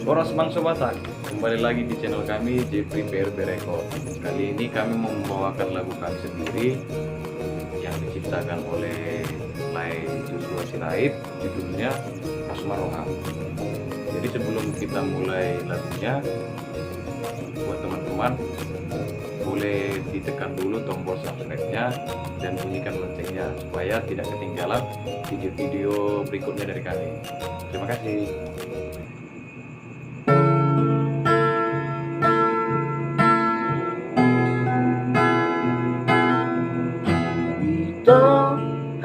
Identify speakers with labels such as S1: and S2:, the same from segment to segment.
S1: Boros Bang Sobatak, kembali lagi di channel kami Jeffrey PRB Record. Kali ini kami membawakan lagu kami sendiri yang diciptakan oleh Lai Joshua Sirait, judulnya Mas Maroham. Jadi sebelum kita mulai lagunya, buat teman-teman boleh ditekan dulu tombol subscribe-nya dan bunyikan loncengnya supaya tidak ketinggalan video-video berikutnya dari kami. Terima kasih.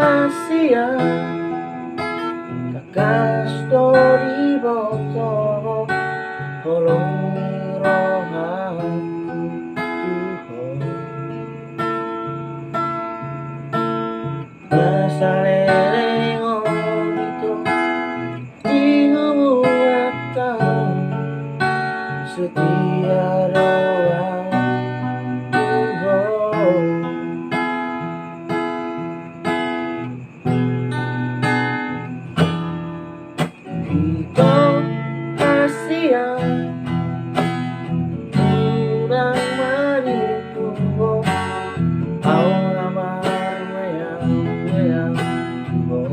S2: Asia kakak story boto holong rohaku Tuhan nasaleleng obito tingu atau setia doa Tuhan. Ito Asia kurang manipulo au naman mayang mo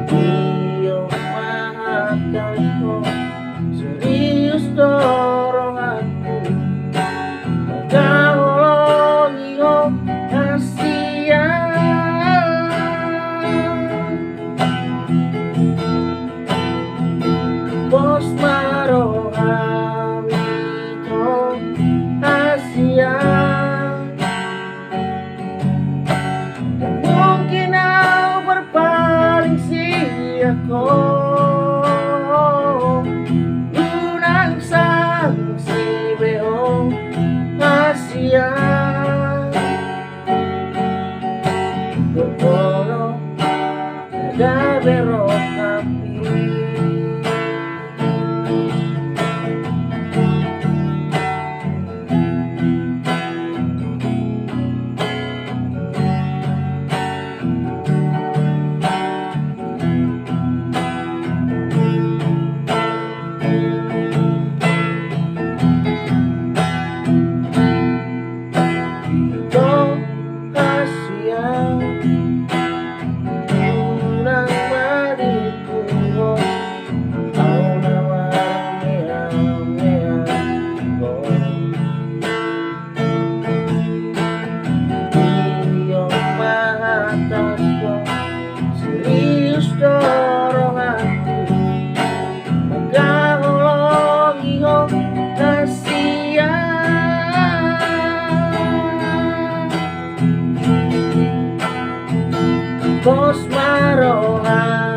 S2: iyo mahatan ko serius dorong aku magkahulong iyo Asia. Bos Maroham itu Asia, mungkin kau berpaling siako unang sang si beong Asia berbono ada berok api. Serius dorong aku magkahulong iyo Asia. Bos Maroham